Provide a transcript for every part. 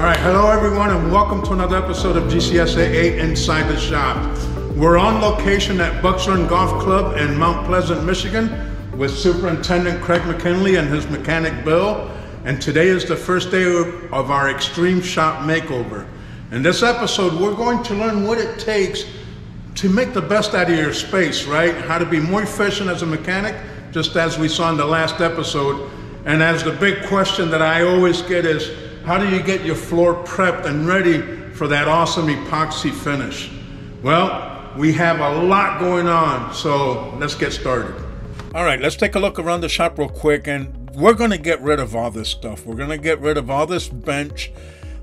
All right, hello everyone and welcome to another episode of GCSA 8 Inside the Shop. We're on location at Buckshorn Golf Club in Mount Pleasant, Michigan with Superintendent Craig McKinley and his mechanic Bill. And today is the first day of our Extreme Shop Makeover. In this episode, we're going to learn what it takes to make the best out of your space, right? How to be more efficient as a mechanic, just as we saw in the last episode. And as the big question that I always get is, how do you get your floor prepped and ready for that awesome epoxy finish? Well, we have a lot going on, so let's get started. All right, let's take a look around the shop real quick, and we're gonna get rid of all this stuff. We're gonna get rid of all this bench.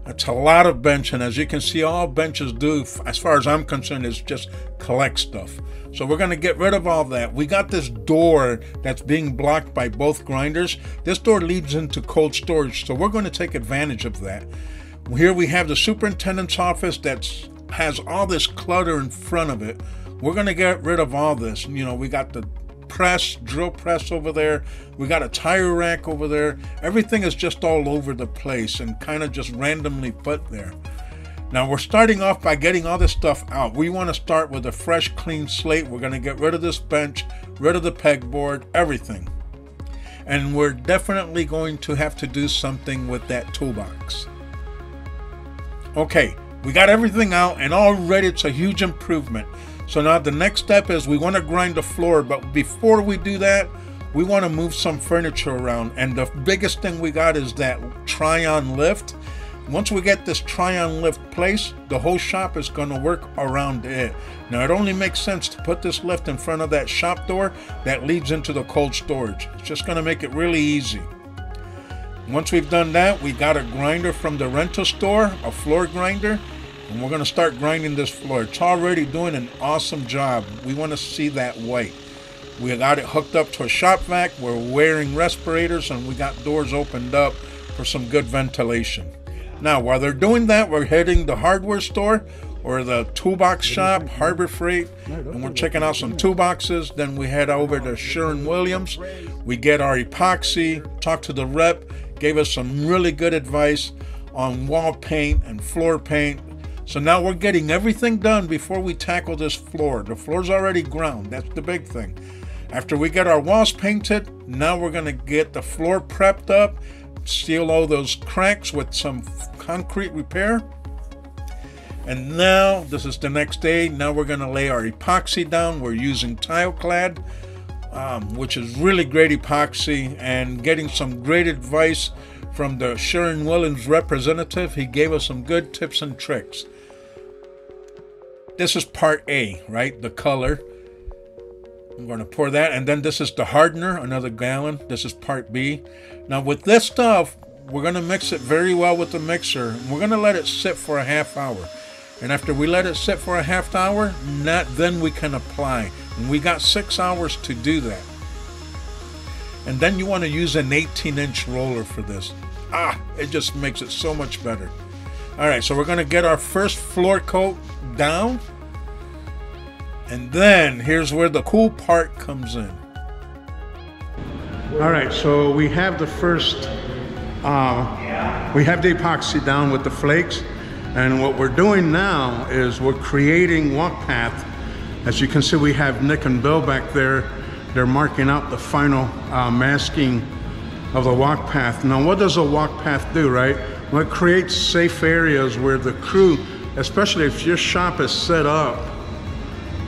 It's a lot of bench, and as you can see, all benches do, as far as I'm concerned, is just collect stuff. So we're going to get rid of all that. We got this door that's being blocked by both grinders. This door leads into cold storage, so we're going to take advantage of that. Here we have the superintendent's office that has all this clutter in front of it. We're going to get rid of all this. You know, we got the press, drill press over there. We got a tire rack over there. Everything is just all over the place and kind of just randomly put there. Now we're starting off by getting all this stuff out. We want to start with a fresh, clean slate. We're going to get rid of this bench, rid of the pegboard, everything. And we're definitely going to have to do something with that toolbox. Okay, we got everything out and already it's a huge improvement. So now the next step is we want to grind the floor, but before we do that, we want to move some furniture around. And the biggest thing we got is that try-on lift. Once we get this try-on lift placed, the whole shop is going to work around it. Now it only makes sense to put this lift in front of that shop door that leads into the cold storage. It's just going to make it really easy. Once we've done that, we got a grinder from the rental store, a floor grinder, and we're going to start grinding this floor. It's already doing an awesome job. We want to see that white. We got it hooked up to a shop vac. We're wearing respirators and we got doors opened up for some good ventilation. Now, while they're doing that, we're heading the hardware store or the toolbox shop, Harbor Freight, and we're checking out some toolboxes. Then we head over to Sherwin-Williams. We get our epoxy, talk to the rep, gave us some really good advice on wall paint and floor paint. So now we're getting everything done before we tackle this floor. The floor's already ground, that's the big thing. After we get our walls painted, now we're gonna get the floor prepped up, seal all those cracks with some concrete repair. And now, this is the next day, now we're gonna lay our epoxy down. We're using TileClad, which is really great epoxy, and getting some great advice from the Sherwin-Williams representative. He gave us some good tips and tricks. This is part A, right? The color. I'm going to pour that, and then this is the hardener, another gallon. This is part B. Now with this stuff, we're going to mix it very well with the mixer. We're going to let it sit for a half hour. And after we let it sit for a half hour, then we can apply. And we got 6 hours to do that. And then you want to use an 18-inch roller for this. It just makes it so much better. All right, so we're going to get our first floor coat down. And then here's where the cool part comes in. All right, so we have the first, we have the epoxy down with the flakes. And what we're doing now is we're creating walk path. As you can see, we have Nick and Bill back there. They're marking out the final masking of the walk path. Now, what does a walk path do, right? Well, it creates safe areas where the crew, especially if your shop is set up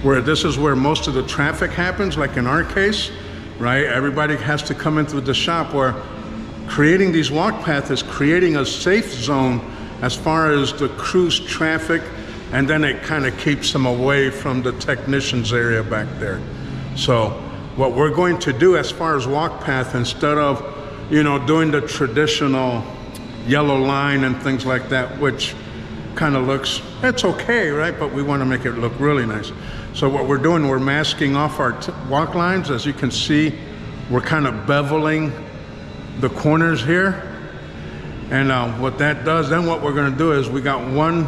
where this is where most of the traffic happens, like in our case, right? Everybody has to come in through the shop, where creating these walk paths is creating a safe zone as far as the crew's traffic, and then it kind of keeps them away from the technicians area back there. So what we're going to do as far as walk path, instead of, you know, doing the traditional yellow line and things like that, which kind of looks, it's okay, right? But we want to make it look really nice. So what we're doing, we're masking off our walk lines. As you can see, we're kind of beveling the corners here. And what that does, then what we're going to do is we got one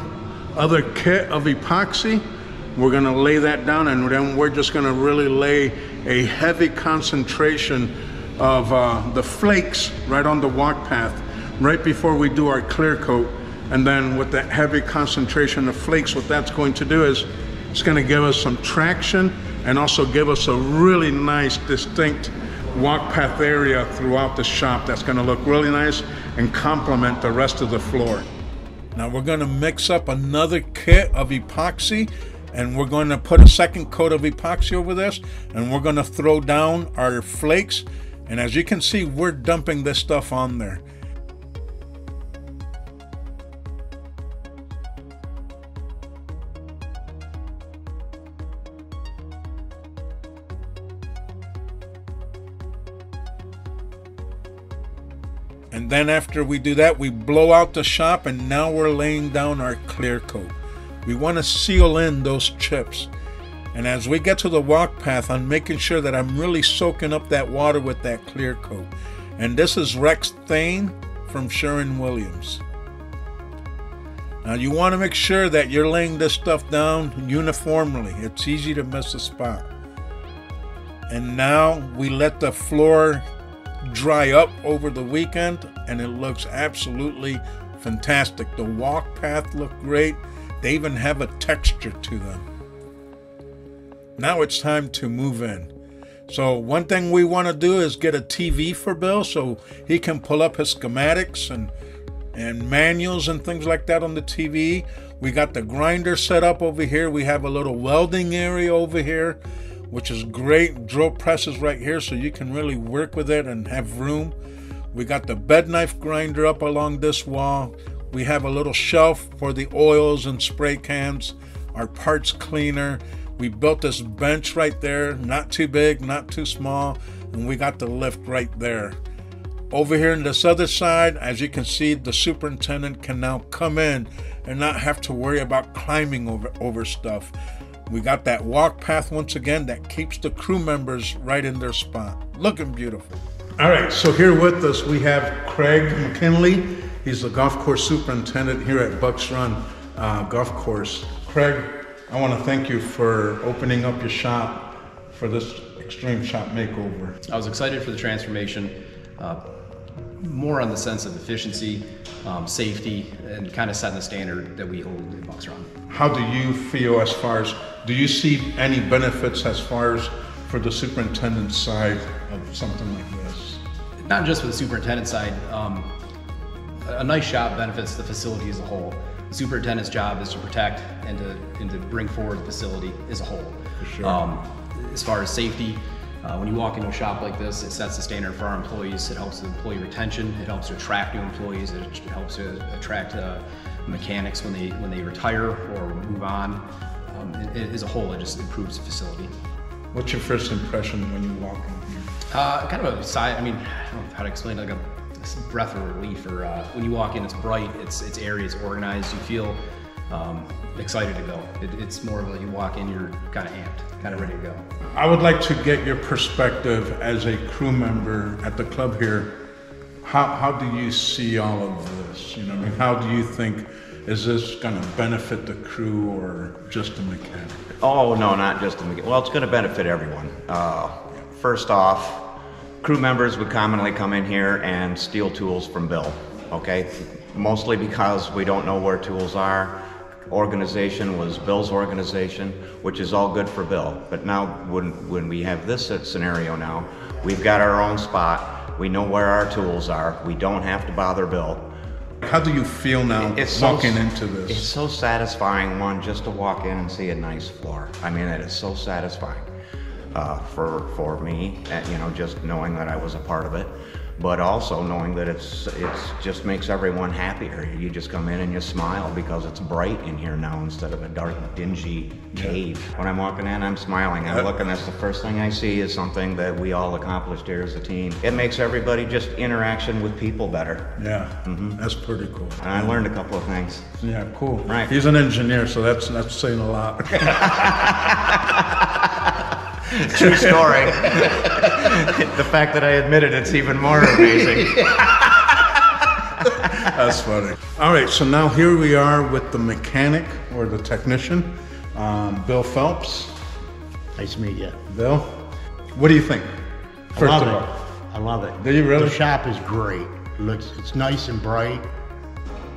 other kit of epoxy. We're going to lay that down, and then we're just going to really lay a heavy concentration of the flakes right on the walk path right before we do our clear coat. And then with that heavy concentration of flakes, what that's going to do is it's going to give us some traction and also give us a really nice, distinct walk path area throughout the shop that's going to look really nice and complement the rest of the floor. Now we're going to mix up another kit of epoxy, and we're going to put a second coat of epoxy over this, and we're going to throw down our flakes. And as you can see, we're dumping this stuff on there. And then after we do that, we blow out the shop, and now we're laying down our clear coat. We want to seal in those chips. And as we get to the walk path, I'm making sure that I'm really soaking up that water with that clear coat. And this is Rex Thane from Sherwin-Williams. Now you want to make sure that you're laying this stuff down uniformly. It's easy to miss a spot. And now we let the floor dry up over the weekend, and it looks absolutely fantastic. The walk path look great. They even have a texture to them. Now it's time to move in. So one thing we want to do is get a TV for Bill so he can pull up his schematics and manuals and things like that on the TV. We got the grinder set up over here. We have a little welding area over here, which is great. Drill presses right here so you can really work with it and have room. We got the bed knife grinder up along this wall. We have a little shelf for the oils and spray cans, our parts cleaner. We built this bench right there, not too big, not too small, and we got the lift right there. Over here on this other side, as you can see, the superintendent can now come in and not have to worry about climbing over stuff. We got that walk path once again that keeps the crew members right in their spot. Looking beautiful. All right, so here with us we have Craig McKinley. He's the golf course superintendent here at Bucks Run Golf Course. Craig, I want to thank you for opening up your shop for this Extreme Shop Makeover. I was excited for the transformation, more on the sense of efficiency, safety, and kind of setting the standard that we hold in Bucks Run. How do you feel as far as, do you see any benefits as far as for the superintendent's side of something like this? Not just for the superintendent side. A nice shop benefits the facility as a whole. The superintendent's job is to protect and to bring forward the facility as a whole. For sure. As far as safety, when you walk into a shop like this, it sets the standard for our employees. It helps with employee retention. It helps to attract new employees. It helps to attract mechanics when they retire or move on. As a whole, it just improves the facility. What's your first impression when you walk in here? Kind of a side. I mean, I don't know how to explain it, like a breath of relief. Or when you walk in, it's bright, it's airy, it's organized. You feel excited to go. It's more of like you walk in, you're kind of amped, kind of ready to go. I would like to get your perspective as a crew member at the club here. How do you see all of this? You know, I mean, how do you think, is this going to benefit the crew or just the mechanic? Oh, no, not just the mechanic. Well, it's going to benefit everyone. First off, crew members would commonly come in here and steal tools from Bill, okay? Mostly because we don't know where tools are. Organization was Bill's organization, which is all good for Bill. But now when we have this scenario now, we've got our own spot. We know where our tools are. We don't have to bother Bill. How do you feel now walking into this? It's so satisfying, one, just to walk in and see a nice floor. I mean, it is so satisfying for me, you know, just knowing that I was a part of it. But also knowing that it's just makes everyone happier. You just come in and you smile because it's bright in here now instead of a dark, dingy cave. When I'm walking in, I'm smiling. I'm looking, that's the first thing I see is something that we all accomplished here as a team. It makes everybody just interaction with people better. Yeah, that's pretty cool. And I learned a couple of things. Yeah, cool. Right. He's an engineer, so that's saying a lot. True story. The fact that I admitted it's even more amazing. That's funny. All right, so now here we are with the mechanic or the technician, Bill Phelps. Nice to meet you. Bill, what do you think? First of all, I love it. Do you really? The shop is great. It's nice and bright.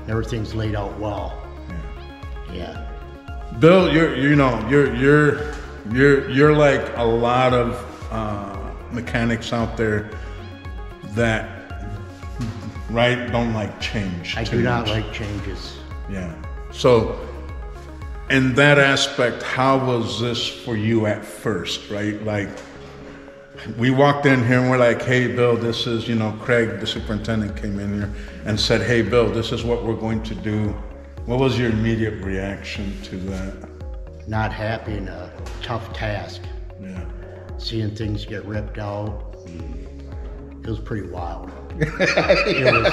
Everything's laid out well. Yeah. Bill, you're like a lot of mechanics out there that, right, don't like change. I do not like changes. Yeah. So, in that aspect, how was this for you at first, right? Like, we walked in here and we're like, hey, Bill, this is, Craig, the superintendent, came in here and said, hey, Bill, this is what we're going to do. What was your immediate reaction to that? Not happy and a tough task. Yeah. Seeing things get ripped out, it was pretty wild. It was,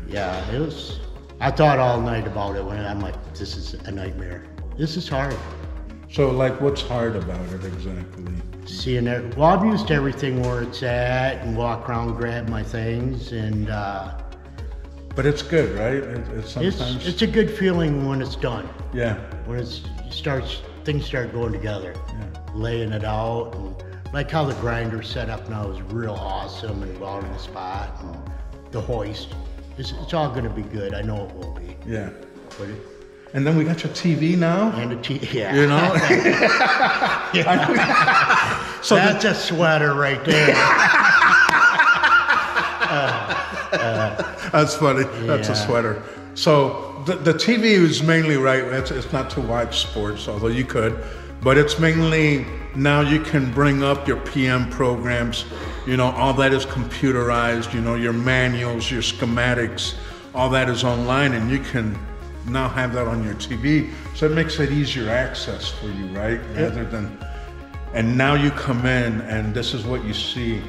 yeah, it was. I thought all night about it when I'm like, this is a nightmare. This is hard. So, like, what's hard about it exactly? Seeing it. Well, I'm used to everything where it's at and walk around, grab my things, and. But it's good, right? It's a good feeling when it's done. Yeah. When things start going together. Yeah. Laying it out, and like how the grinder's set up now is real awesome, and out in the spot, and the hoist. It's all going to be good. I know it will be. Yeah. But and then we got your TV now. And the TV, yeah. So that's a sweater right there. That's funny. That's a sweater. So the TV is mainly, right, it's not to watch sports, although you could, but it's mainly now you can bring up your PM programs, all that is computerized, your manuals, your schematics, all that is online, and you can now have that on your TV. So it makes it easier access for you, right? Rather than, and now you come in and this is what you see.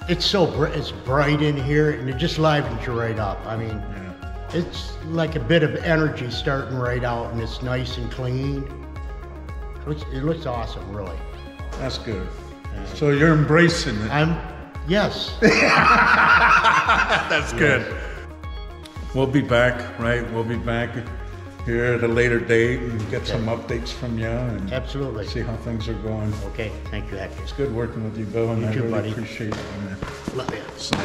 It's it's bright in here, and it just livens you right up. I mean, it's like a bit of energy starting right out, and it's nice and clean. It looks awesome, really. That's good. So you're embracing it. Yes. That's good. We'll be back, right? We'll be back here at a later date and get some updates from you and absolutely see how things are going. Okay, thank you, Hector. It's good working with you, Bill, and I really appreciate it, man. Love you. So,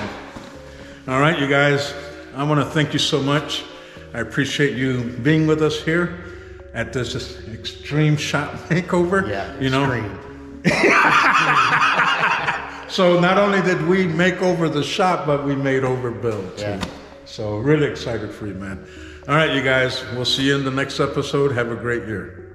all right, you guys, I want to thank you so much. I appreciate you being with us here at this extreme shop makeover. Yeah, extreme. So not only did we make over the shop, but we made over Bill too. Yeah. So really excited for you, man. All right, you guys, we'll see you in the next episode. Have a great year.